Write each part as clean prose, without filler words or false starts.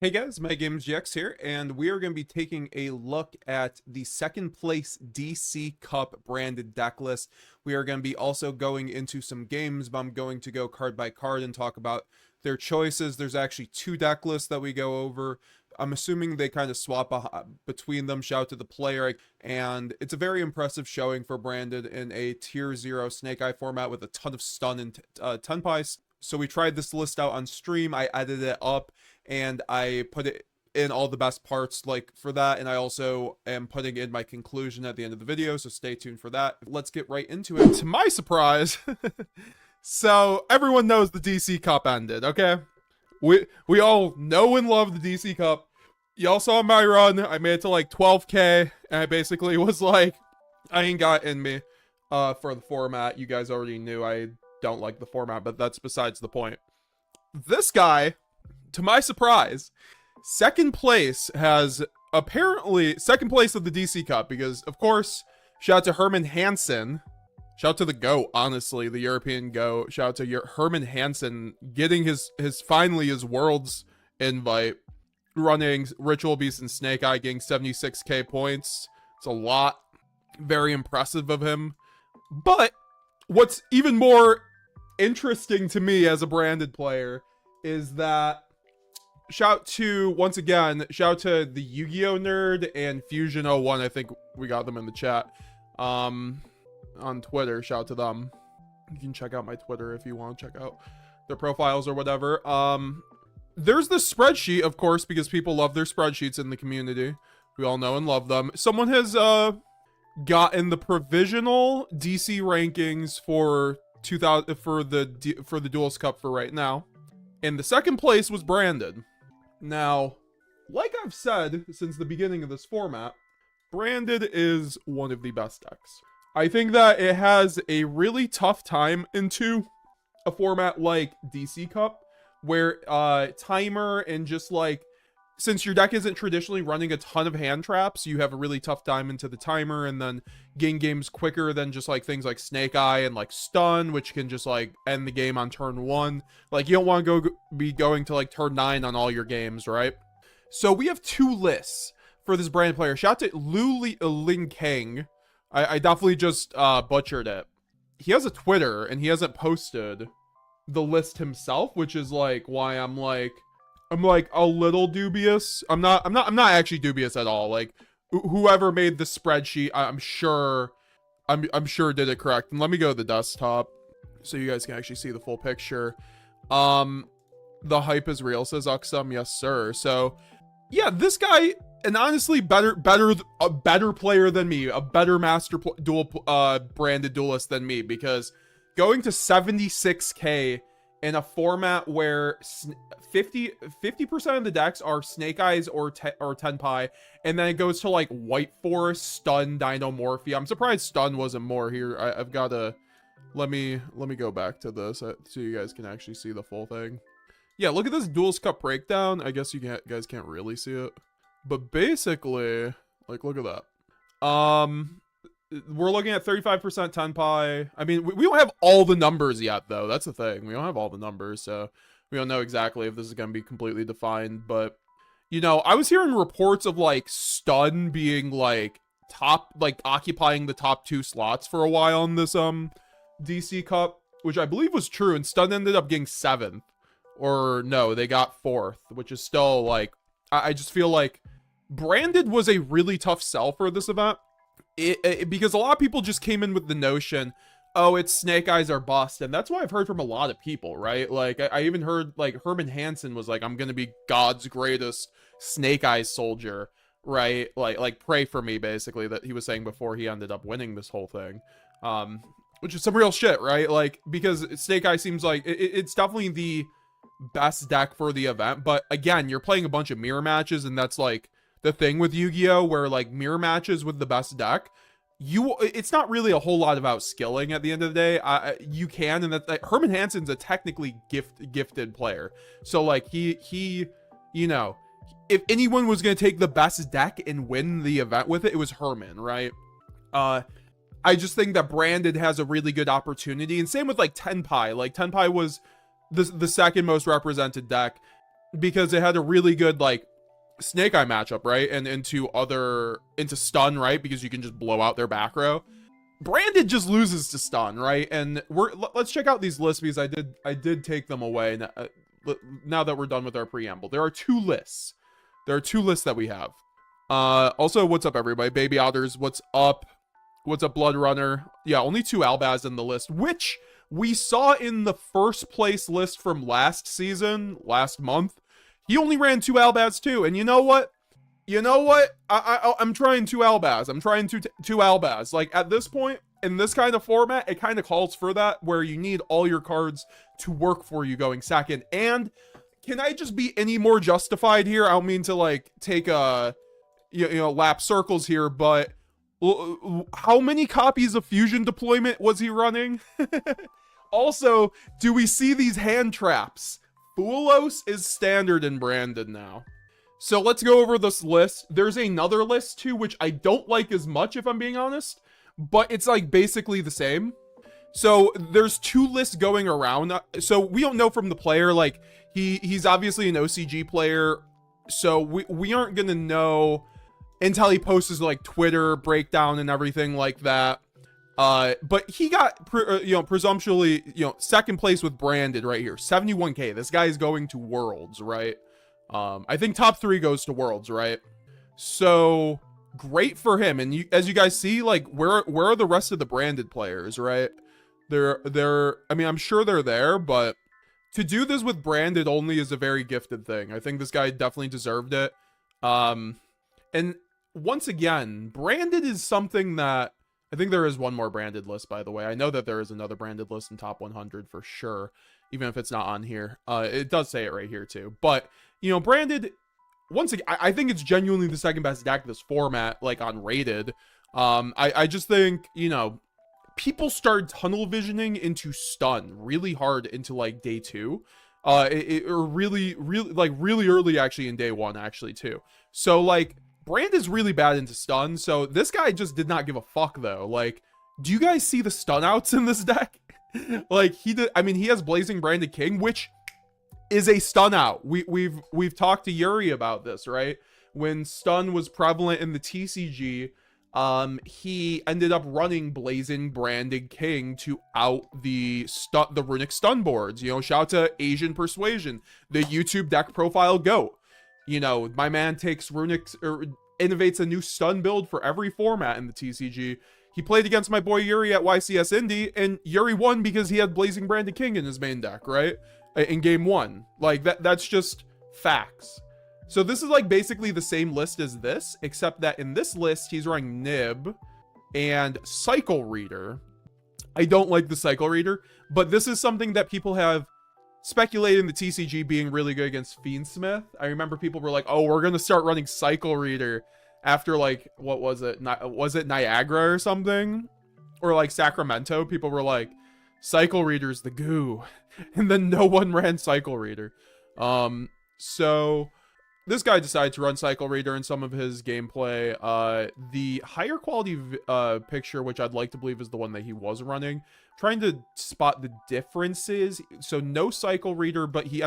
Hey guys, METAGAMESGX here, and we are going to be taking a look at the second place DC Cup branded deck list. We are going to be also going into some games, but I'm going to go card by card and talk about their choices. There's actually two deck lists that we go over. I'm assuming they kind of swap between them. Shout out to the player, and it's a very impressive showing for branded in a tier 0 Snake Eye format with a ton of stun and Tenpai. So we tried this list out on stream. I edited it up and I put it in all the best parts like for that, and I also am putting in my conclusion at the end of the video, so stay tuned for that. Let's get right into it. To my surprise, so everyone knows the DC Cup ended, okay? We all know and love the DC Cup. Y'all saw my run. I made it to like 12k, and I basically was like, I ain't got in me for the format. You guys already knew I don't like the format, but that's besides the point. This guy, to my surprise, second place has apparently second place of the DC Cup, because of course, shout out to Herman Hansen, shout out to the GOAT, honestly, the European GOAT, shout out to Herman Hansen getting his finally his Worlds invite, running Ritual Beast and Snake Eye, getting 76k points. It's a lot, very impressive of him. But what's even more interesting to me as a branded player is that shout to, once again, shout out to the YuGiOh nerd and Fusion01. I think we got them in the chat on Twitter. Shout out to them. You can check out my Twitter if you want to check out their profiles or whatever. There's the spreadsheet, of course, because people love their spreadsheets in the community. We all know and love them. Someone has gotten the provisional DC rankings for 2000 for the Duelist Cup for right now, and the second place was branded. Now, like I've said since the beginning of this format, branded is one of the best decks. I think that it has a really tough time into a format like DC Cup, where timer and just like, since your deck isn't traditionally running a ton of hand traps, you have a really tough time into the timer, and then gain games quicker than just like things like Snake Eye and like stun, which can just like end the game on turn 1. Like, you don't want to be going to like turn 9 on all your games, right? So we have two lists for this brand player. Shout out to Lu Ling Kang. I definitely just butchered it. He has a Twitter and he hasn't posted the list himself, which is like why I'm like a little dubious. I'm not actually dubious at all. Like, whoever made the spreadsheet, I'm sure did it correct. And let me go to the desktop so you guys can actually see the full picture. The hype is real, says Uxum. Yes, sir. So yeah, this guy, and honestly, a better player than me, a better master branded duelist than me, because going to 76k in a format where 50% of the decks are Snake Eyes or Tenpai, and then it goes to like White Forest, Stun, Dinomorphia. I'm surprised Stun wasn't more here. I've got to let me go back to this so you guys can actually see the full thing. Yeah, look at this Duelist Cup breakdown. I guess you guys can't really see it, but basically, like, look at that. We're looking at 35% Tenpai. I mean, we don't have all the numbers yet, though. That's the thing. We don't have all the numbers, so we don't know exactly if this is going to be completely defined. But, you know, I was hearing reports of, like, stun being, like, occupying the top 2 slots for a while in this, DC Cup, which I believe was true, and stun ended up getting 7th. Or, no, they got 4th, which is still, like, I just feel like branded was a really tough sell for this event. Because a lot of people just came in with the notion, oh, it's Snake Eyes or bust, and that's what I've heard from a lot of people, right? Like, I even heard, like, Herman Hansen was like, I'm gonna be God's greatest Snake Eyes soldier, right? Like pray for me, basically, that he was saying before he ended up winning this whole thing. Which is some real shit, right? Like, because Snake Eye seems like, it's definitely the best deck for the event, but again, you're playing a bunch of mirror matches, and that's, like, the thing with Yu-Gi-Oh, where like mirror matches with the best deck, it's not really a whole lot about skilling at the end of the day. You can, and that Herman Hansen's a technically gifted player, so like he you know, if anyone was going to take the best deck and win the event with it, it was Herman, right? I just think that branded has a really good opportunity, and same with like Tenpai. Like, Tenpai was the second most represented deck. because it had a really good, like, Snake Eye matchup, right? And into stun, right? Because you can just blow out their back row. Branded just loses to stun, right? And let's check out these lists, because I did take them away now that we're done with our preamble. There are 2 lists. There are 2 lists that we have. Also, what's up, everybody? Baby Otters, what's up? What's up, Blood Runner? Yeah, only 2 Albaz in the list, which we saw in the first place list from last month. He only ran 2 Albaz too, and you know what? I'm trying 2 Albaz. I'm trying 2 Albaz. Like, at this point, in this kind of format, it kind of calls for that, where you need all your cards to work for you going second. And can I just be any more justified here? I don't mean to, like, take a, lap circles here, but how many copies of Fusion Deployment was he running? Also, do we see these hand traps? Fuwalos is standard in Branded now. So let's go over this list. There's another list too, which I don't like as much, if I'm being honest, but it's like basically the same. So there's 2 lists going around. So we don't know from the player, like he's obviously an OCG player. So we aren't going to know until he posts his like Twitter breakdown and everything like that. But he got, presumptually, second place with Branded right here, 71K. This guy is going to Worlds, right? I think top 3 goes to Worlds, right? So great for him. And as you guys see, like, where are the rest of the Branded players, right? I mean, I'm sure they're there, but to do this with Branded only is a very gifted thing. I think this guy definitely deserved it. And once again, Branded is something that, I think there is one more Branded list, by the way. I know that there is another Branded list in top 100 for sure, even if it's not on here. It does say it right here too. But, Branded, once again, I think it's genuinely the second best deck this format, like on Rated. I just think, people started tunnel visioning into stun really hard into like day 2. Or really early actually in day 1 actually too. So like, Brand is really bad into stun, so this guy just did not give a fuck though. Like, do you guys see the stun outs in this deck? Like, he has Blazing Branded King, which is a stun out. We've talked to Yuri about this, right? When stun was prevalent in the TCG, he ended up running Blazing Branded King to out the runic stun boards. Shout out to Asian Persuasion, the YouTube deck profile GOAT. My man takes runic, or innovates a new stun build for every format in the TCG. He played against my boy Yuri at YCS Indy, and Yuri won because he had Blazing Branded King in his main deck, right? In game 1. Like, that's just facts. So this is like basically the same list as this, except that in this list, he's running Nib and Cycle Reader. I don't like the Cycle Reader, but this is something that people have speculated in the TCG being really good against fiendsmith. I remember people were like, oh, we're going to start running Cycle Reader after, like, what was it? Was it Niagara or something? Or like Sacramento? People were like, Cycle Reader's the goo. And then no one ran Cycle Reader. So this guy decided to run Cycle Reader in some of his gameplay. The higher quality picture, which I'd like to believe is the one that he was running, trying to spot the differences. So no Cycle Reader, but he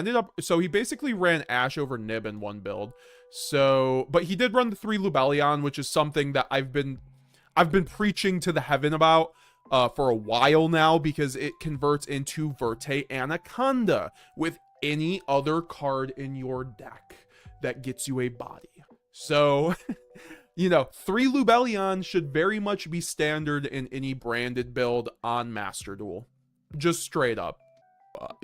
basically ran Ash over Nib in one build. So, but he did run the 3 Lubellion, which is something that I've been preaching to the heaven about for a while now, because it converts into Verte Anaconda with any other card in your deck that gets you a body. So, 3 Lubellion should very much be standard in any branded build on Master Duel. Just straight up.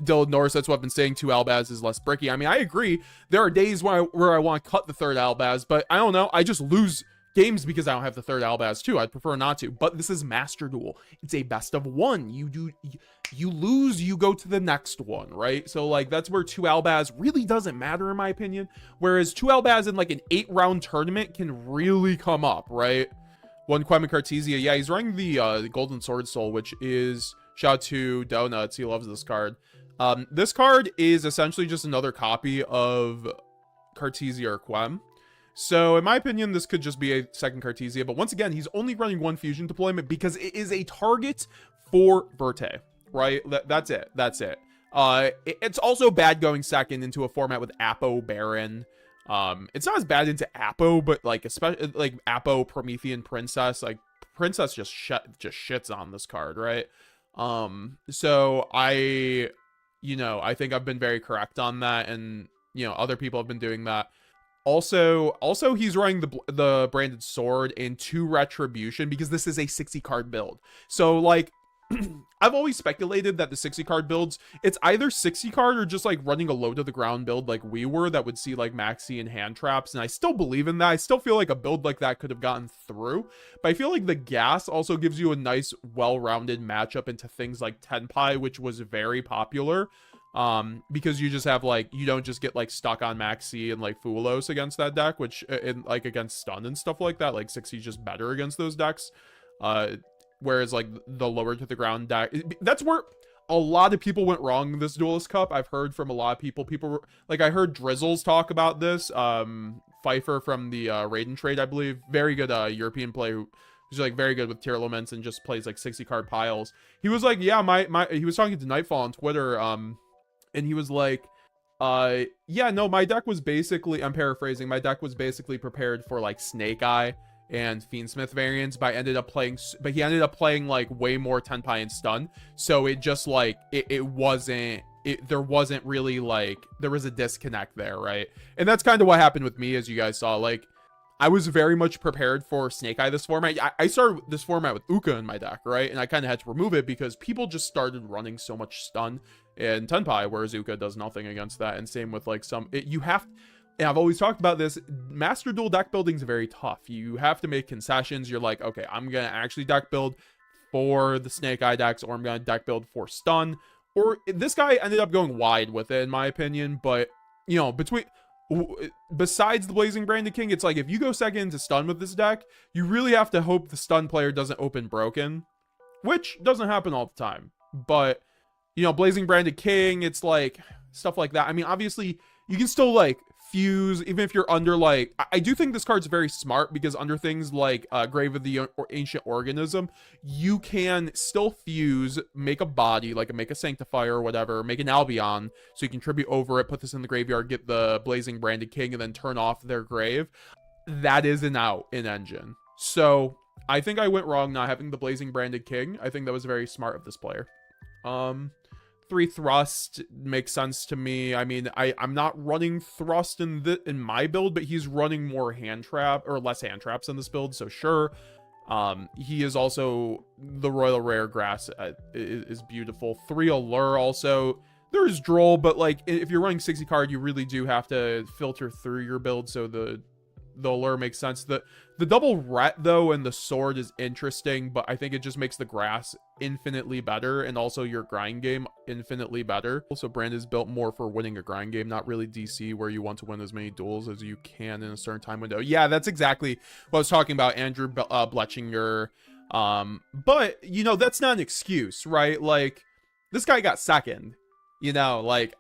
Dylan Norris, that's what I've been saying, 2 Albaz is less bricky. I mean, I agree. There are days where I want to cut the 3rd Albaz, but I don't know. I just lose games because I don't have the 3rd Albaz too. I'd prefer not to, but this is Master Duel. It's a best of 1. You lose, you go to the next one, right? So like, that's where 2 Albaz really doesn't matter in my opinion. Whereas 2 Albaz in like an 8-round tournament can really come up, right? One Quemon Cartesia, yeah, he's running the Golden Sword Soul, which is, shout out to Doughnuts, he loves this card. This card is essentially just another copy of Cartesia or Quem. So in my opinion, this could just be a second Cartesia, but once again, he's only running 1 fusion deployment because it is a target for Verte, right? That's it. It's also bad going second into a format with Apo Baron. It's not as bad into Apo, but like especially like Apo Promethean Princess, like Princess just shits on this card, right? So I think I've been very correct on that, and other people have been doing that. Also he's running the branded sword and 2 retribution because this is a 60 card build. So like I've always speculated that the 60 card builds, it's either 60 card or just like running a low to the ground build like we were that would see like maxi and hand traps, and I still believe in that. I still feel like a build like that could have gotten through, but I feel like the gas also gives you a nice well-rounded matchup into things like Tenpai, which was very popular, because you just have like, you don't just get like stuck on maxi and like Fuwalos against that deck, which in like against stun and stuff like that, like 60 is just better against those decks. Whereas like the lower to the ground deck, that's where a lot of people went wrong this Duelist Cup. I've heard from a lot of people were, like, I heard Drizzles talk about this, Pfeiffer from the Raiden trade, I believe, very good European player who's like very good with tier elements and just plays like 60 card piles. He was like, yeah, he was talking to Nightfall on Twitter, and he was like, yeah, no, my deck was basically, I'm paraphrasing, my deck was basically prepared for like Snake Eye and Fiendsmith variants, but he ended up playing like way more Tenpai and stun, so it just like there wasn't really like, there was a disconnect there, right? And that's kind of what happened with me, as you guys saw. Like, I was very much prepared for Snake Eye this format. I started this format with Uka in my deck, right? And I kind of had to remove it because people just started running so much stun in Tenpai, whereas Uka does nothing against that. And same with like and I've always talked about this, Master Duel deck building is very tough. You have to make concessions. You're like, okay, I'm going to actually deck build for the Snake Eye decks, or I'm going to deck build for stun. Or this guy ended up going wide with it, in my opinion. But, besides the Blazing Branded King, it's like, if you go second into stun with this deck, you really have to hope the stun player doesn't open broken, which doesn't happen all the time. But, Blazing Branded King, it's like stuff like that. I mean, obviously, you can still like fuse, even if you're under like, I do think this card's very smart, because under things like Grave of the Ancient Organism, you can still fuse, make a body, like make a Sanctifier or whatever, make an Albion, so you can tribute over it, put this in the graveyard, get the Blazing Branded King, and then turn off their grave. That is an out in Engine. So I think I went wrong not having the Blazing Branded King. I think that was very smart of this player. 3 Thrust makes sense to me. I mean, I'm not running Thrust in my build, but he's running more hand trap, or less hand traps in this build, so sure. He is also, the Royal Rare Grass is beautiful. 3 Allure also. There's Droll, but like, if you're running 60 card, you really do have to filter through your build, so the Allure makes sense. The double Ret, though, and the Sword is interesting, but I think it just makes the grass infinitely better, and also your grind game infinitely better. Also, Brand is built more for winning a grind game, not really DC, where you want to win as many duels as you can in a certain time window. Yeah, that's exactly what I was talking about, Andrew Bletchinger. But, that's not an excuse, right? Like, this guy got second. Like,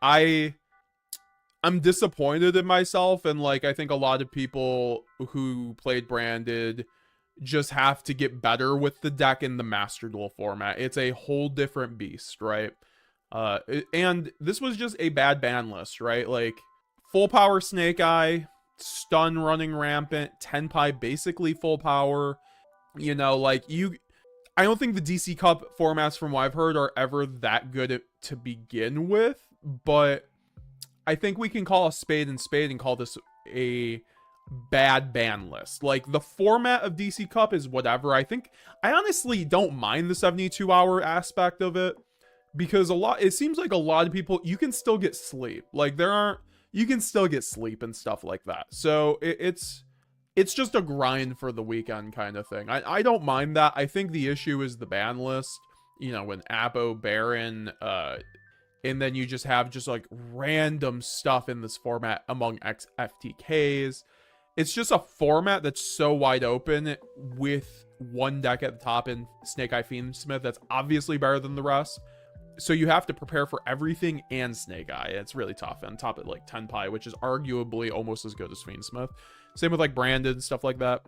I'm disappointed in myself, and like, I think a lot of people who played Branded just have to get better with the deck in the Master Duel format. It's a whole different beast, right? And this was just a bad ban list, right? Like, full power Snake Eye, stun running rampant, Tenpai basically full power. Like, I don't think the DC Cup formats, from what I've heard, are ever that good to begin with, but I think we can call a spade and call this a bad ban list. Like, the format of DC Cup is whatever. I honestly don't mind the 72-hour aspect of it, because it seems like a lot of people, you can still get sleep. Like, you can still get sleep and stuff like that. So it's just a grind for the weekend kind of thing. I don't mind that. I think the issue is the ban list, when Apo, Baron, and then you just have like random stuff in this format among FTKs. It's just a format that's so wide open, with one deck at the top in Snake Eye Fiendsmith that's obviously better than the rest. So you have to prepare for everything and Snake Eye. It's really tough. On top of like Tenpai, which is arguably almost as good as Fiendsmith. Same with like Branded and stuff like that.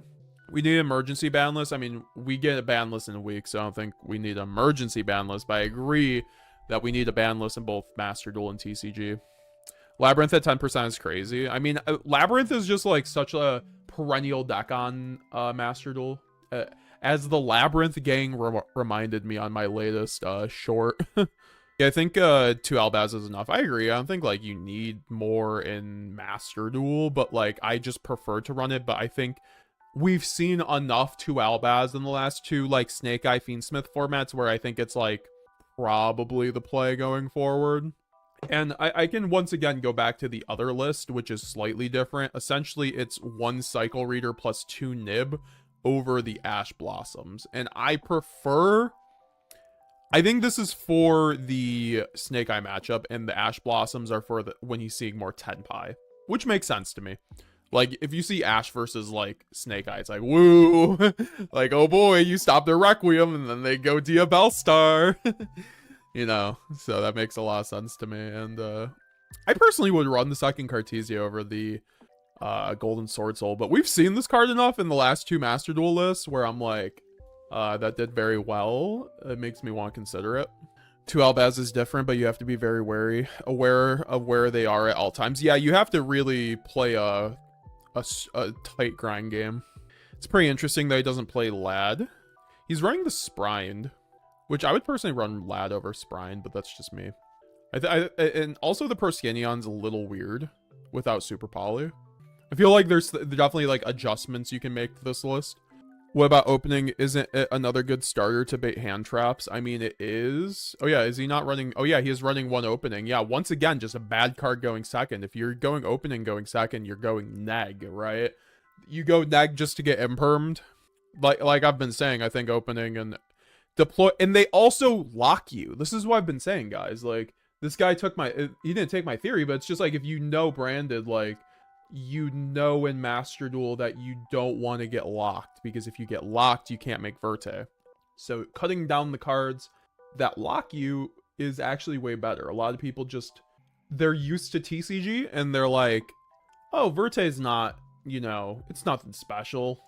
We need an emergency ban list. I mean, we get a ban list in a week, so I don't think we need an emergency ban list, but I agree that we need a ban list in both Master Duel and TCG. Labyrinth at 10% is crazy. I mean, Labyrinth is just like such a perennial deck on Master Duel. As the Labyrinth gang reminded me on my latest short. Yeah, I think 2 Albaz is enough. I agree. I don't think like you need more in Master Duel, but like I just prefer to run it. But I think we've seen enough 2 Albaz in the last 2 like Snake Eye Fiendsmith formats where I think it's like probably the play going forward. And I can once again go back to the other list, which is slightly different. Essentially, it's 1 Cycle Reader plus 2 Nib over the Ash Blossoms. And I prefer... I think this is for the Snake Eye matchup, and the Ash Blossoms are for when he's seeing more Tenpai, which makes sense to me. Like, if you see Ash versus, like, Snake Eye, it's like, woo! Like, oh boy, you stop their Requiem, and then they go Dia Bellstar. You know, so that makes a lot of sense to me. And I personally would run the second Cartesia over the Golden Sword Soul, but we've seen this card enough in the last 2 Master Duel lists where I'm like, that did very well. It makes me want to consider it. 2 Albaz is different, but you have to be very aware of where they are at all times. Yeah, you have to really play a tight grind game. It's pretty interesting that he doesn't play Lad. He's running the Sprined, which I would personally run Lad over Sprine, but that's just me. And also the Proskinion's a little weird without Super Poly. I feel like there's definitely like adjustments you can make to this list. What about opening? Isn't it another good starter to bait hand traps? I mean, it is. Oh yeah, is he not running? Oh yeah, he is running 1 opening. Yeah, once again, just a bad card going second. If you're going opening going second, you're going neg, right? You go neg just to get impermed. Like I've been saying, I think opening and deploy, and they also lock you. This is what I've been saying, guys. Like, this guy took he didn't take my theory, but it's just like, if you know branded, like, you know in Master Duel that you don't want to get locked, because if you get locked, you can't make Verte. So cutting down the cards that lock you is actually way better. A lot of people just, they're used to TCG, and they're like, oh, Verte is not, you know, it's nothing special.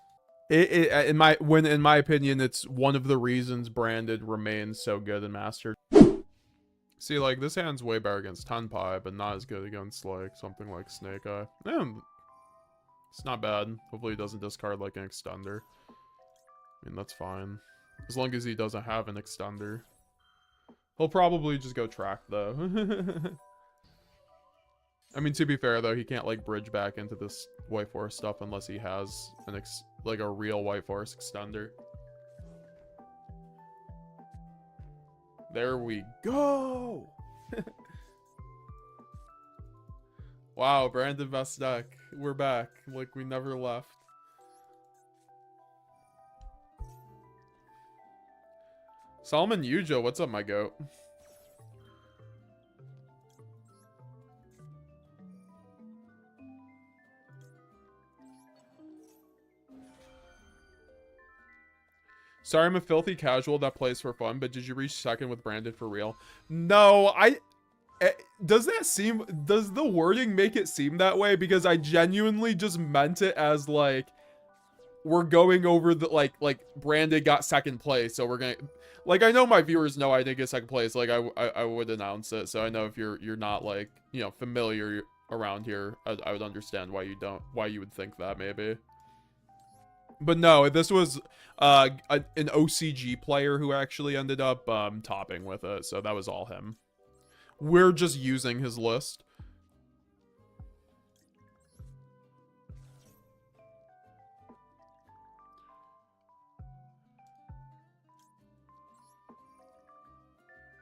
In my opinion, it's one of the reasons branded remains so good in Master. See, like, this hand's way better against Tenpai, but not as good against, like, something like Snake Eye. It's not bad. Hopefully he doesn't discard, like, an extender. I mean, that's fine. As long as he doesn't have an extender. He'll probably just go track, though. I mean, to be fair, though, he can't, like, bridge back into this White Forest stuff unless he has like a real White Forest extender. There we go! Wow, Brandon best deck. We're back. Like, we never left. Solomon YuGiOh, what's up, my goat? Sorry, I'm a filthy casual that plays for fun, but did you reach second with branded for real? No, does the wording make it seem that way? Because I genuinely just meant it as like, we're going over the, like branded got second place, so we're gonna, like, I know my viewers know I didn't get second place, like I would announce it, so I know if you're not like, you know, familiar around here, I would understand why you would think that maybe. But no, this was an OCG player who actually ended up topping with it, so that was all him. We're just using his list.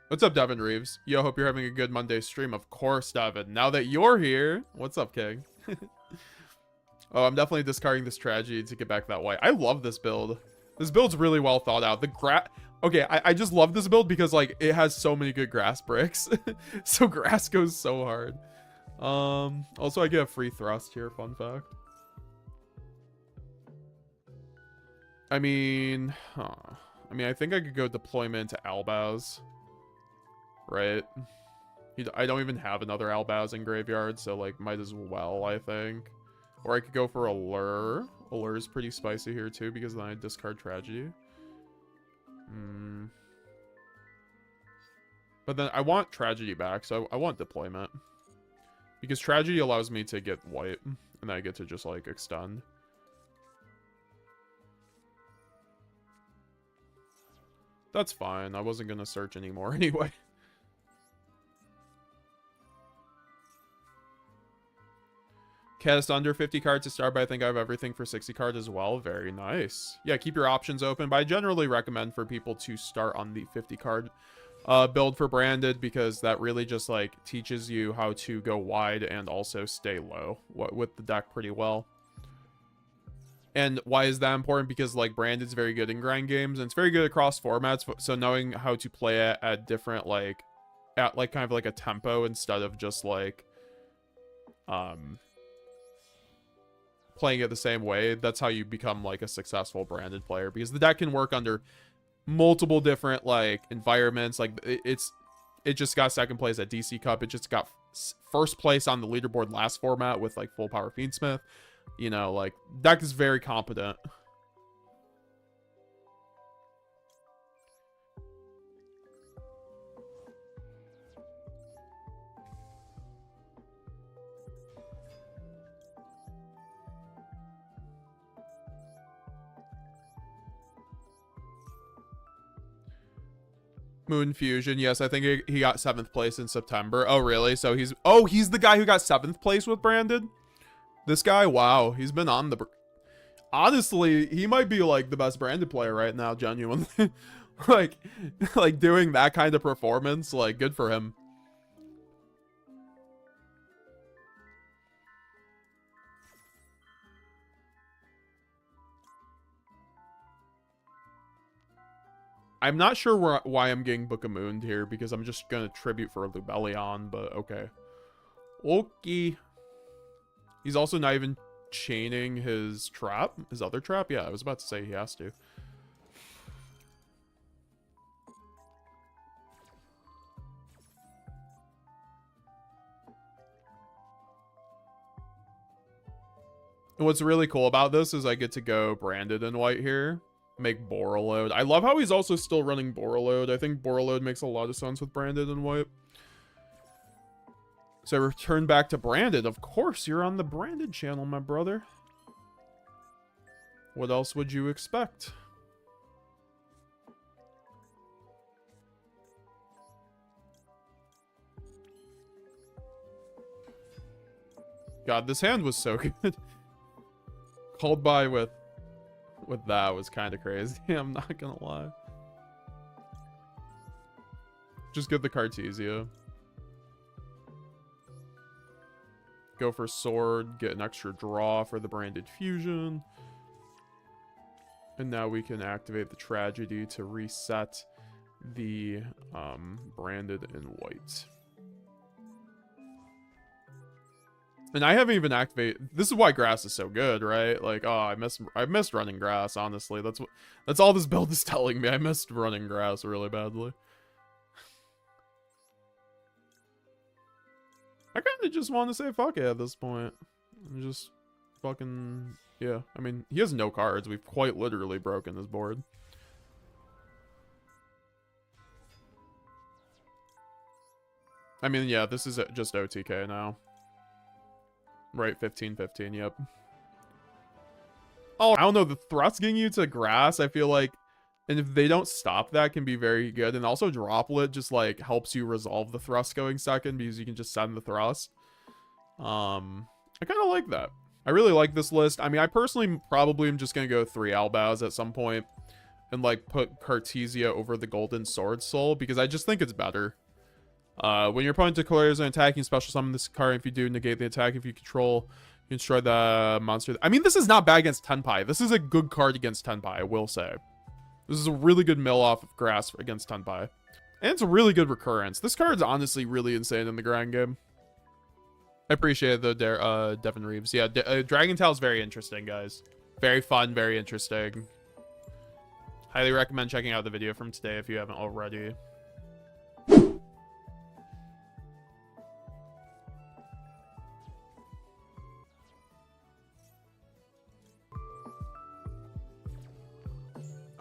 What's up, Devin Reeves? Yo, hope you're having a good Monday stream. Of course, Devin. Now that you're here, what's up, King? Oh, I'm definitely discarding this tragedy to get back that white. I love this build. This build's really well thought out. Okay, I just love this build because, like, it has so many good grass bricks. So grass goes so hard. Also, I get a free thrust here, fun fact. I mean, I think I could go deployment to Albaz. Right? I don't even have another Albaz in graveyard, so, like, might as well, I think. Or I could go for Allure. Allure is pretty spicy here too, because then I discard Tragedy. But then I want Tragedy back, so I want Deployment. Because Tragedy allows me to get white, and then I get to just, like, extend. That's fine. I wasn't gonna search anymore anyway. Cast under 50 cards to start, but I think I have everything for 60 cards as well. Very nice. Yeah, keep your options open, but I generally recommend for people to start on the 50 card build for branded, because that really just like teaches you how to go wide and also stay low with the deck pretty well. And why is that important? Because like branded's very good in grind games, and it's very good across formats, so knowing how to play it at different like at like kind of like a tempo instead of just like playing it the same way, that's how you become like a successful branded player, because the deck can work under multiple different like environments. Like it just got second place at DC Cup, it just got first place on the leaderboard last format with like full power fiendsmith. You know, like deck is very competent. Moon Fusion, yes, I think he got 7th place in September. Oh, really? So he's the guy who got 7th place with branded? This guy, wow, he's been on the... Honestly, he might be, like, the best branded player right now, genuinely. like doing that kind of performance, like, good for him. I'm not sure why I'm getting Book of Moon here, because I'm just gonna tribute for Lubellion, but okay. Okay. He's also not even chaining his trap, his other trap. Yeah, I was about to say he has to. And what's really cool about this is I get to go branded in white here. Make Borreload. I love how he's also still running Borreload. I think Borreload makes a lot of sense with branded and white. So I return back to branded. Of course, you're on the branded channel, my brother. What else would you expect? God, this hand was so good. Called by with that was kind of crazy. I'm not gonna lie. Just get the Cartesia. Go for sword, get an extra draw for the branded fusion. And now we can activate the tragedy to reset the branded in white. And I haven't even activated. This is why grass is so good, right? Like, oh, I missed running grass, honestly. That's all this build is telling me. I missed running grass really badly. I kind of just want to say fuck it at this point. I'm just fucking... Yeah, I mean, he has no cards. We've quite literally broken his board. I mean, yeah, this is just OTK now. Right, 15-15, yep. Oh, I don't know, the thrust getting you to grass, I feel like... And if they don't stop that, can be very good. And also Droplet just, like, helps you resolve the thrust going second, because you can just send the thrust. I kind of like that. I really like this list. I mean, I personally probably am just going to go 3 Albaus at some point. And, like, put Cartesia over the Golden Sword Soul, because I just think it's better. When your opponent declares an attack, you special summon this card. If you do, negate the attack. If you control, you destroy the monster. I mean, this is not bad against Tenpai. This is a good card against Tenpai, I will say. This is a really good mill off of grass against Tenpai. And it's a really good recurrence. This card's honestly really insane in the grind game. I appreciate it, though, Devin Reeves. Yeah, Dragon Tail is very interesting, guys. Very fun, very interesting. Highly recommend checking out the video from today if you haven't already.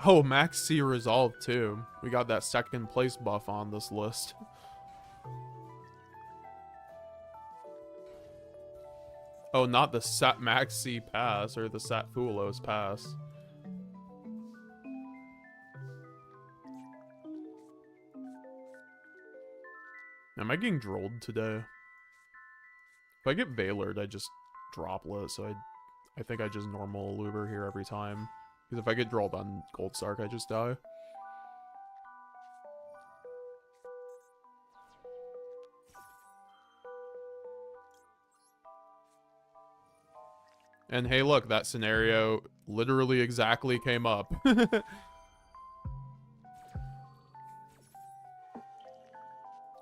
Oh, Maxx C resolved too. We got that second place buff on this list. Oh, not the Sat Maxx pass or the Sat Fuwalos pass. Am I getting drolled today? If I get Veilered, I just droplet, so I think I just normal Luber here every time. Because if I get drolled on Gold Sark, I just die. And hey, look, that scenario literally exactly came up.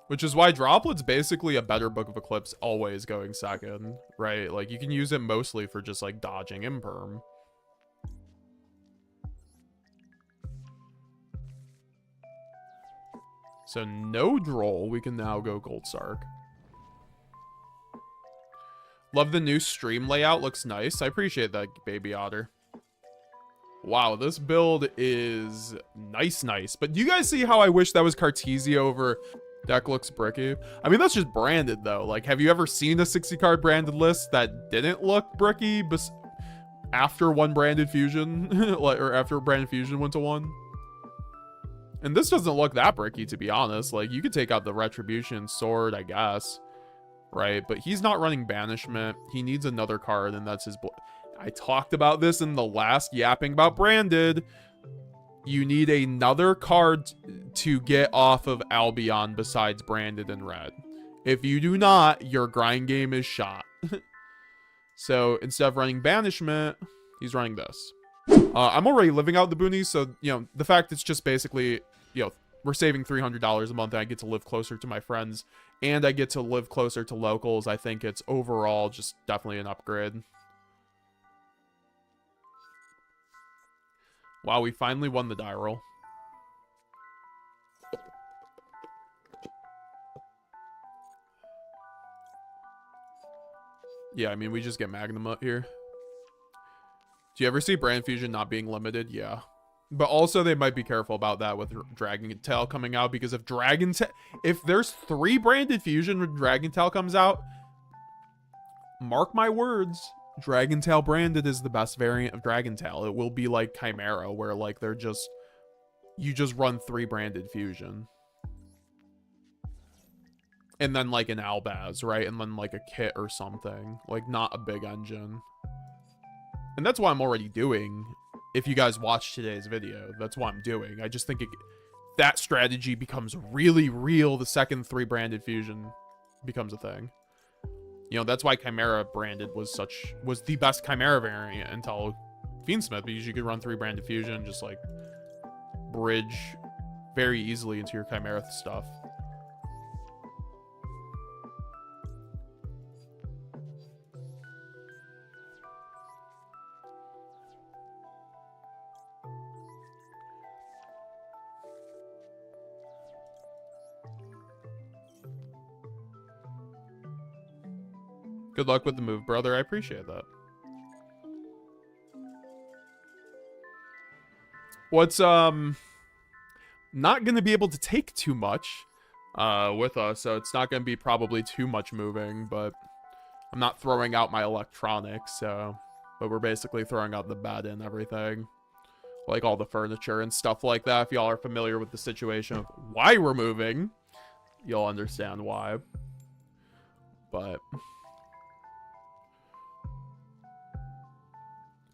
Which is why Droplet's basically a better Book of Eclipse always going second, right? Like, you can use it mostly for just, like, dodging Imperm. So no Droll, we can now go Gold Sark. Love the new stream layout, looks nice. I appreciate that, Baby Otter. Wow, this build is nice. But do you guys see how I wish that was Cartesia over deck looks bricky? I mean, that's just branded, though. Like, have you ever seen a 60-card branded list that didn't look bricky after one branded fusion? Or after branded fusion went to one? And this doesn't look that bricky, to be honest. Like, you could take out the Retribution Sword, I guess. Right? But he's not running Banishment. He needs another card, and that's his... I talked about this in the last yapping about branded. You need another card to get off of Albion besides branded and red. If you do not, your grind game is shot. So instead of running Banishment, he's running this. I'm already living out the boonies, so, you know, the fact it's just basically, you know, we're saving $300 a month and I get to live closer to my friends and I get to live closer to locals. I think it's overall just definitely an upgrade. Wow, we finally won the die roll. Yeah, I mean, we just get Magnum up here. Do you ever see Brand Fusion not being limited? Yeah. But also, they might be careful about that with Dragon Tail coming out, because if there's 3 Branded Fusion when Dragon Tail comes out, mark my words, Dragon Tail Branded is the best variant of Dragon Tail. It will be like Chimera, where like you just run 3 Branded Fusion. And then like an Albaz, right? And then like a kit or something. Like not a big engine. And that's what I'm already doing. If you guys watch today's video, that's what I'm doing. I just think that strategy becomes really real the second 3 Branded Fusion becomes a thing. You know, that's why Chimera branded was the best Chimera variant until Fiendsmith, because you could run 3 Branded Fusion, just like bridge very easily into your Chimera stuff. Good luck with the move, brother. I appreciate that. What's not gonna be able to take too much with us, so it's not gonna be probably too much moving, but I'm not throwing out my electronics, so but we're basically throwing out the bed and everything. Like all the furniture and stuff like that. If y'all are familiar with the situation of why we're moving, you'll understand why. But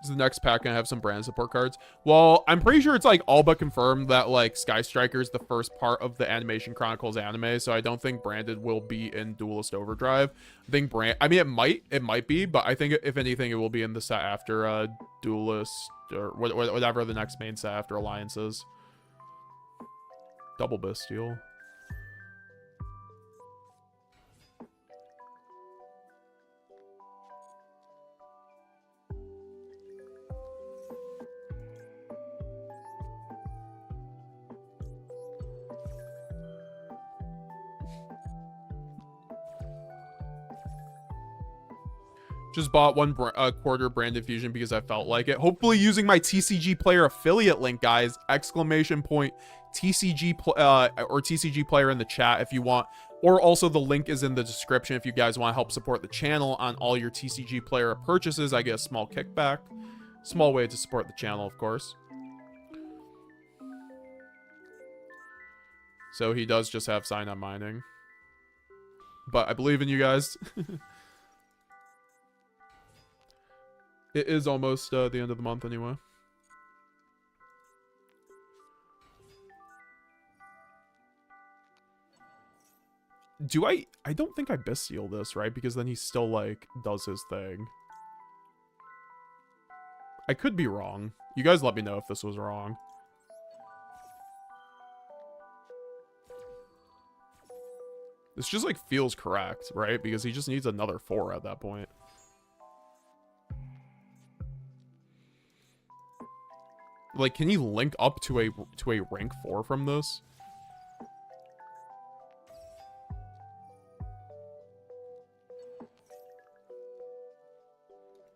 is the next pack gonna have some brand support cards? Well, I'm pretty sure it's like all but confirmed that like Sky Striker is the first part of the Animation Chronicles anime, so I don't think branded will be in Duelist Overdrive. I think I mean it might be, but I think if anything it will be in the set after Duelist or whatever the next main set after Alliance is. Double Bestial. Just bought one quarter Branded Fusion because I felt like it. Hopefully using my TCG Player affiliate link, guys. ! TCG or TCG Player in the chat if you want. Or also the link is in the description if you guys want to help support the channel on all your TCG player purchases. I get a small kickback. Small way to support the channel, of course. So he does just have sign-on mining. But I believe in you guys. It is almost the end of the month anyway. Do I don't think I bestial this, right? Because then he still, like, does his thing. I could be wrong. You guys let me know if this was wrong. This just, like, feels correct, right? Because he just needs another 4 at that point. Like, can he link up to a rank 4 from this?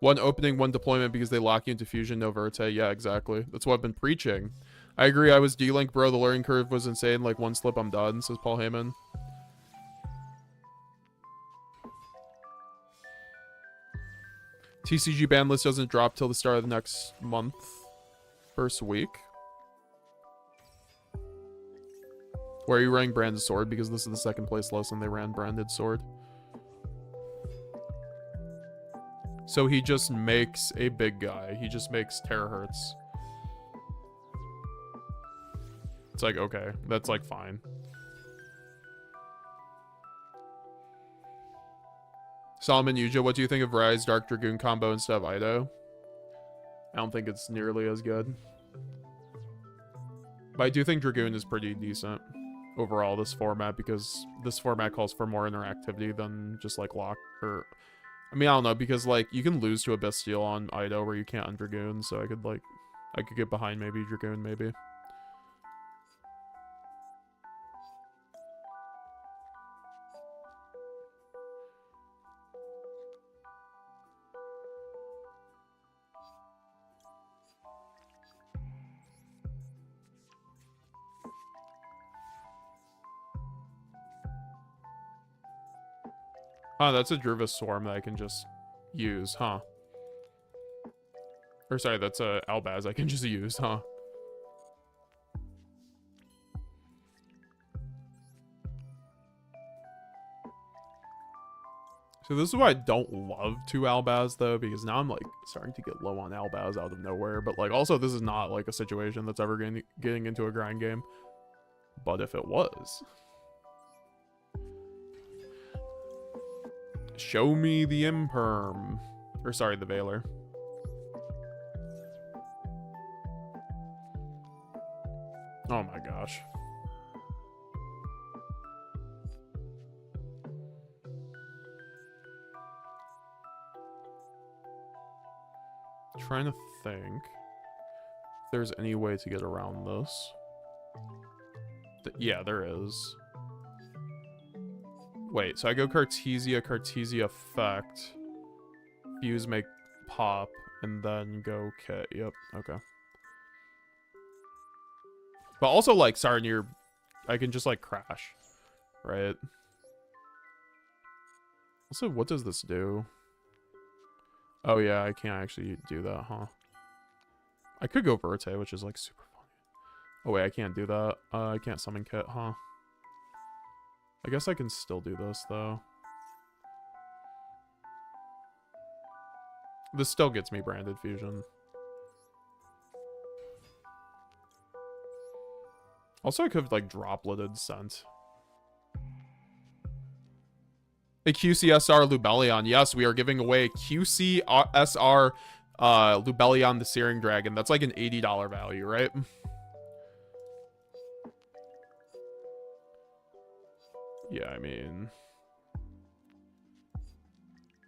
One opening, one deployment because they lock you into fusion, no verte. Yeah, exactly. That's what I've been preaching. I agree, I was D-Link, bro. The learning curve was insane. Like, one slip, I'm done, says Paul Heyman. TCG ban list doesn't drop till the start of the next month. First week. Where are you running branded sword? Because this is the second place list and they ran branded sword. So he just makes a big guy. He just makes terahertz. It's like, okay, that's like fine. Solomon YuGiOh, what do you think of Rise Dark Dragoon combo instead of Ido? I don't think it's nearly as good. But I do think Dragoon is pretty decent overall, this format, because this format calls for more interactivity than just like lock or... I mean, I don't know, because like you can lose to a Bestial on Ido where you can't on Dragoon, so I could get behind maybe Dragoon maybe. Huh, that's a Druva Swarm that I can just use, huh? Or sorry, that's a Albaz I can just use, huh? So this is why I don't love 2 Albaz though, because now I'm like starting to get low on Albaz out of nowhere. But like also this is not like a situation that's ever getting into a grind game. But if it was... Show me the Imperm. Or sorry, the Veiler. Oh my gosh. Trying to think if there's any way to get around this. Yeah, there is. Wait, so I go Cartesia effect, fuse, make pop, and then go kit. Yep, okay. But also, like, Sarnier, I can just, like, crash, right? Also, what does this do? Oh, yeah, I can't actually do that, huh? I could go Verte, which is, like, super funny. Oh, wait, I can't do that. I can't summon kit, huh? I guess I can still do this, though. This still gets me branded fusion. Also, I could have, like, dropleted Scent. A QCSR Lubellion. Yes, we are giving away a QCSR Lubellion the Searing Dragon. That's like an $80 value, right? Yeah, I mean...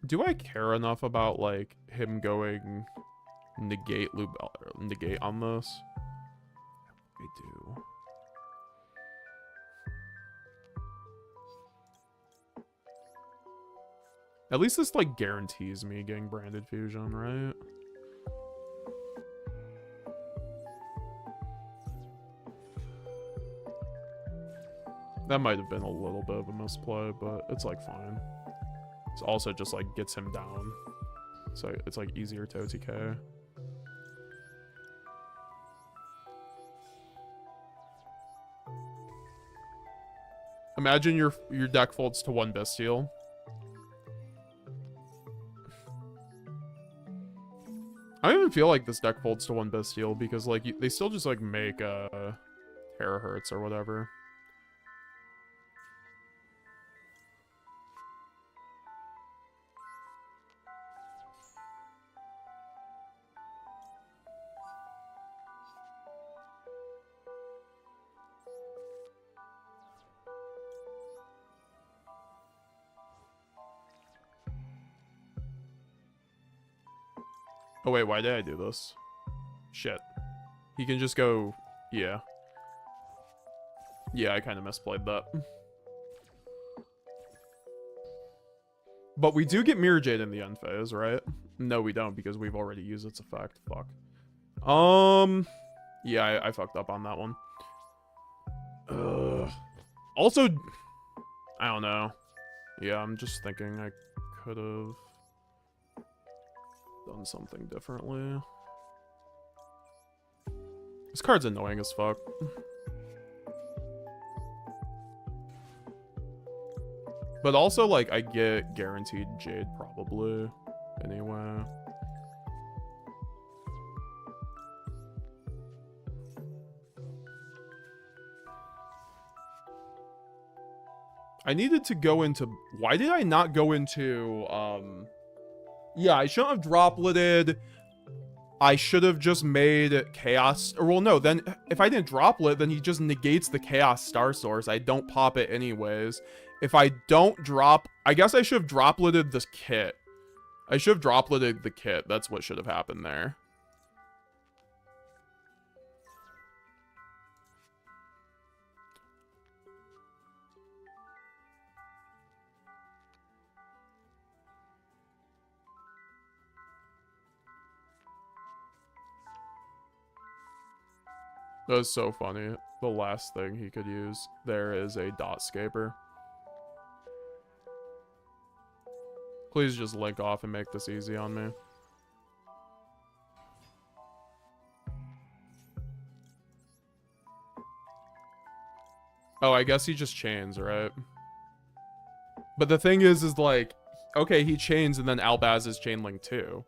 Do I care enough about, like, him going negate on this? I do. At least this, like, guarantees me getting branded fusion, right? That might have been a little bit of a misplay, but it's like fine. It's also just like gets him down. So it's like easier to OTK. Imagine your deck folds to 1 Bestial. I don't even feel like this deck folds to 1 Bestial because like they still just like make terahertz or whatever. Oh wait, why did I do this? Shit. He can just go... Yeah. Yeah, I kind of misplayed that. But we do get Mirror Jade in the end phase, right? No, we don't, because we've already used its effect. Fuck. Yeah, I fucked up on that one. Also, I don't know. Yeah, I'm just thinking I could have done something differently. This card's annoying as fuck. But also, like, I get guaranteed Jade probably anyway. I needed to go into... Why did I not go into... Yeah, I shouldn't have dropleted. I should have just made Chaos... Or, well, no, then if I didn't droplet, then he just negates the Chaos Star Source. I don't pop it anyways. If I don't drop... I guess I should have dropleted this kit. I should have dropleted the kit. That's what should have happened there. That was so funny. The last thing he could use there is a Dotscaper. Please just link off and make this easy on me. Oh, I guess he just chains, right? But the thing is like, okay, he chains and then Albaz is chain link too.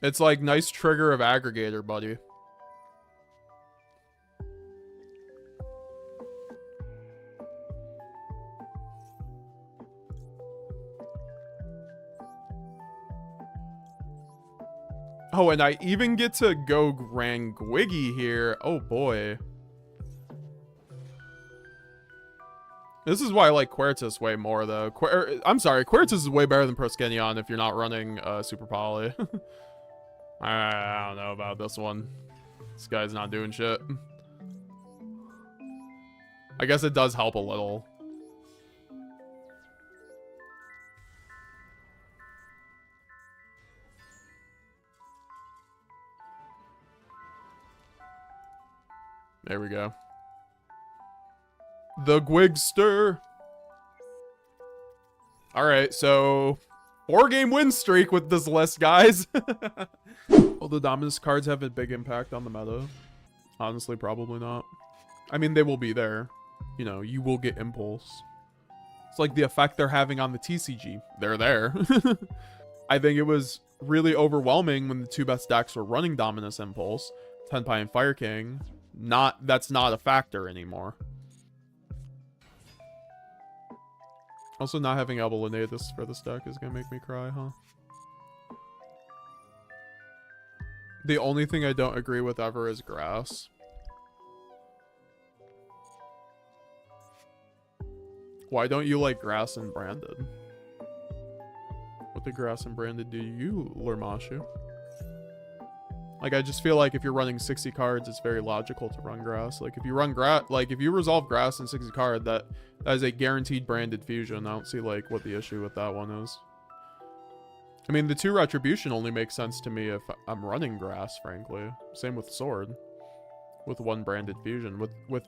It's like, nice trigger of aggregator, buddy. Oh, and I even get to go Grand Gwiggy here. Oh, boy. This is why I like Quertus way more, though. I'm sorry, Quertus is way better than Proskenion if you're not running Super Poly. I don't know about this one. This guy's not doing shit. I guess it does help a little. There we go. The Gwigster. Alright, so 4-game win streak with this list, guys. Will the Dominus cards have a big impact on the meta? Honestly, probably not. I mean, they will be there. You know, you will get Impulse. It's like the effect they're having on the TCG. They're there. I think it was really overwhelming when the 2 best decks were running Dominus Impulse. Tenpai and Fire King. That's not a factor anymore. Also, not having Albalanetus for this deck is gonna make me cry, huh? The only thing I don't agree with ever is grass. Why don't you like grass and branded? What did grass and branded do to you, Lurmashu? Like, I just feel like if you're running 60 cards, it's very logical to run grass. Like, if you run grass, like, if you resolve grass in 60 card, that is a guaranteed branded fusion. I don't see, like, what the issue with that one is. I mean, the 2 retribution only makes sense to me if I'm running grass, frankly. Same with sword. With 1 branded fusion. With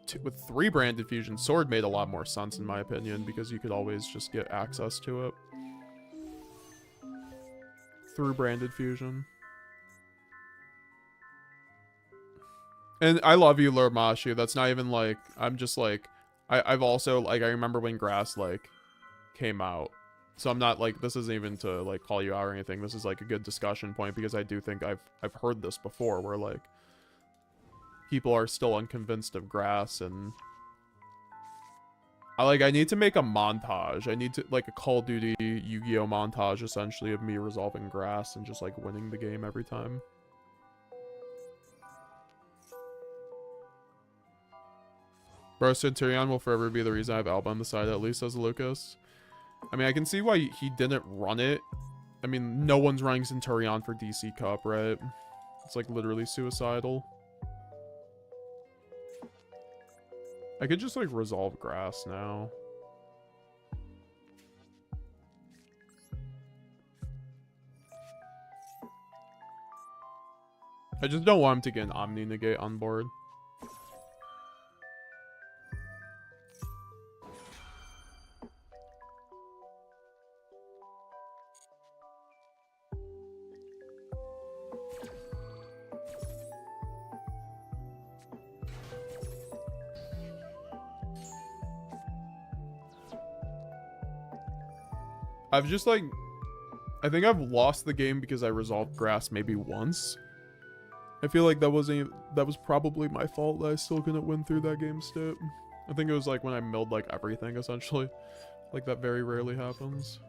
3 branded fusion, sword made a lot more sense, in my opinion, because you could always just get access to it through branded fusion. And I love you, Lurmashu. That's not even like, I'm just like, I've also, like, I remember when grass, like, came out. So I'm not like, this isn't even to like call you out or anything. This is like a good discussion point because I do think I've heard this before where like people are still unconvinced of grass, and I need to make a montage. I need to like a Call of Duty Yu-Gi-Oh montage essentially of me resolving grass and just like winning the game every time. Bro, Centurion will forever be the reason I have Alba on the side, at least as Lucas. I mean, I can see why he didn't run it. I mean, no one's running Centurion for DC Cup, right? It's like literally suicidal. I could just like resolve grass now. I just don't want him to get an Omni Negate on board. I've just like, I think I've lost the game because I resolved grass maybe once. I feel like that was probably my fault that I still couldn't win through that game state. I think it was like when I milled like everything essentially. Like that very rarely happens.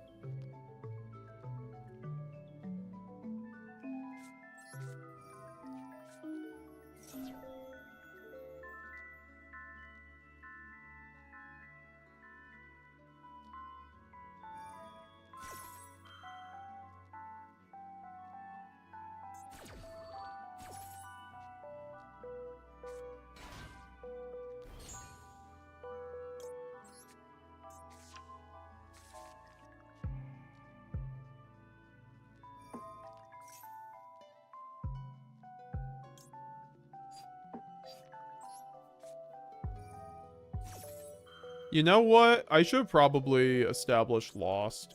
You know what? I should probably establish Lost.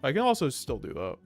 I can also still do that.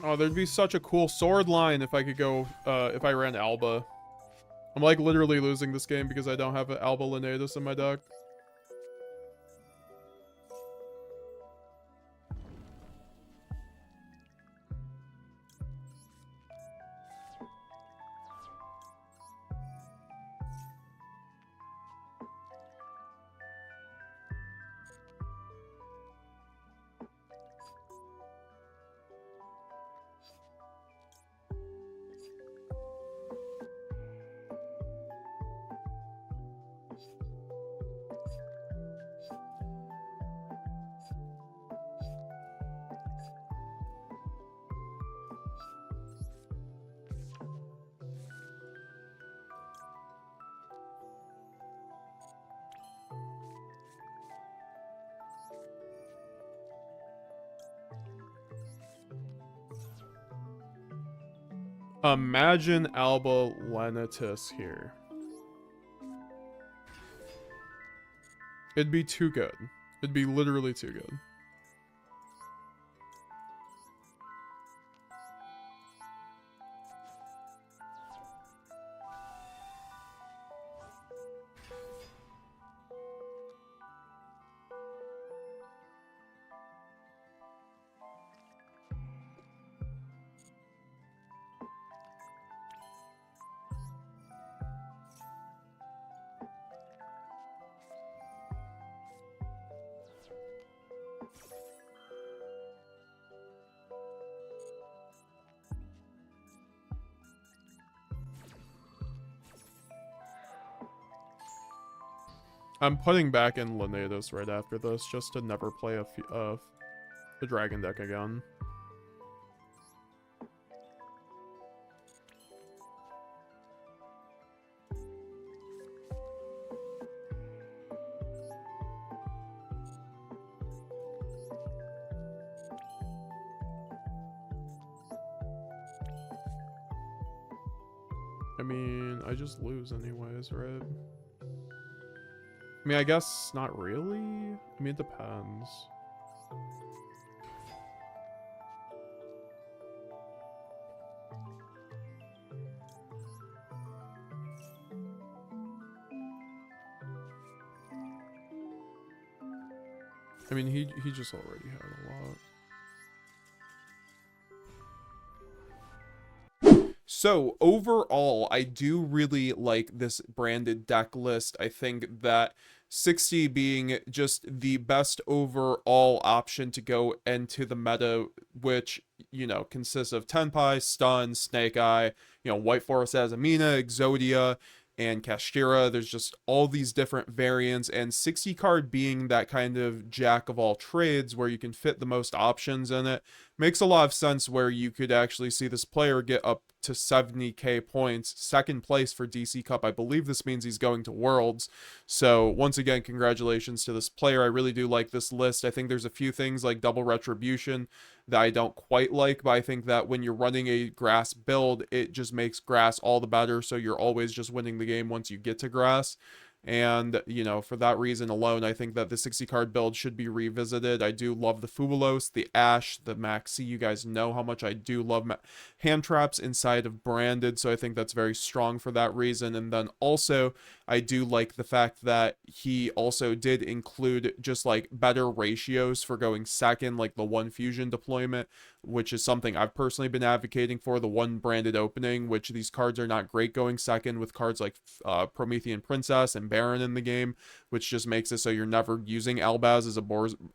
Oh, there'd be such a cool sword line if I could go, if I ran Alba. I'm like literally losing this game because I don't have an Alba Lenatus in my deck. Imagine Alba Lenitus here. It'd be too good. It'd be literally too good. I'm putting back in Leonidas right after this, just to never play a dragon deck again. I mean, I just lose anyways, right? I mean, I guess not really. I mean, it depends. I mean, he just already had a lot. So overall, I do really like this branded deck list. I think that 60 being just the best overall option to go into the meta, which, you know, consists of Tenpai, Stun, Snake Eye, you know, White Forest Azamina, Exodia, and Kashtira. There's just all these different variants, and 60 card being that kind of jack of all trades where you can fit the most options in it makes a lot of sense, where you could actually see this player get up to 70k points, second place for DC Cup. I believe this means he's going to Worlds. So once again, congratulations to this player. I really do like this list. I think there's a few things like double retribution that I don't quite like, but I think that when you're running a grass build, it just makes grass all the better, so you're always just winning the game once you get to grass. And, you know, for that reason alone, I think that the 60 card build should be revisited. I do love the Fuwalos, the Ash, the Maxx. You guys know how much I do love hand traps inside of branded, so I think that's very strong for that reason. And then also, I do like the fact that he also did include just like better ratios for going second, like the one fusion deployment, which is something I've personally been advocating for, the one branded opening, which these cards are not great going second with cards like Promethean Princess and Baron in the game, which just makes it so you're never using Albaz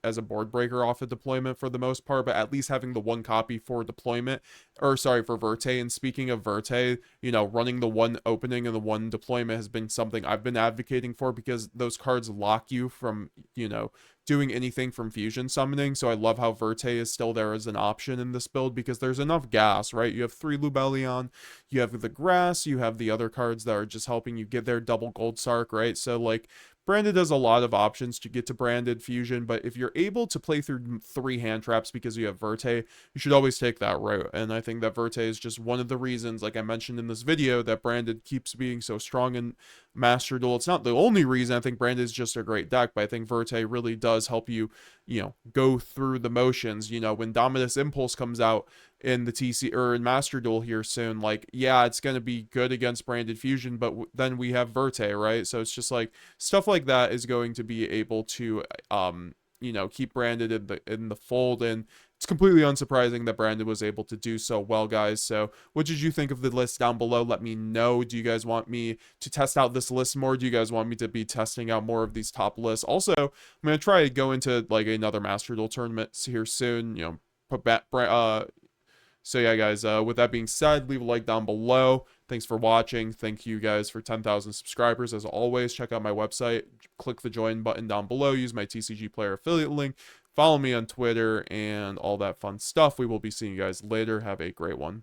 as a board breaker off of deployment for the most part, but at least having the one copy for deployment, or sorry, for Verte. And speaking of Verte, you know, running the one opening and the one deployment has been something I've been advocating for, because those cards lock you from, you know, doing anything from fusion summoning. So I love how Verte is still there as an option in this build, because there's enough gas, right? You have 3 Lubellion, you have the grass, you have the other cards that are just helping you get there, double Gold Sark, right? So like, branded has a lot of options to get to branded fusion, but if you're able to play through 3 hand traps because you have Verte, you should always take that route. And I think that Verte is just one of the reasons, like I mentioned in this video, that branded keeps being so strong in Master Duel. It's not the only reason. I think branded is just a great deck, but I think Verte really does help you, you know, go through the motions. You know, when Dominus Impulse comes out in the TC or in Master Duel here soon, like, yeah, it's going to be good against branded fusion, but then we have Verte, right? So it's just like stuff like that is going to be able to you know, keep branded in the fold. And it's completely unsurprising that Brandon was able to do so well, guys. So what did you think of the list down below? Let me know. Do you guys want me to test out this list more? Do you guys want me to be testing out more of these top lists? Also, I'm going to try to go into like another Master Duel tournament here soon, you know, put back, so yeah, guys, with that being said, leave a like down below. Thanks for watching. Thank you guys for 10,000 subscribers. As always, check out my website. Click the join button down below. Use my TCG Player affiliate link. Follow me on Twitter and all that fun stuff. We will be seeing you guys later. Have a great one.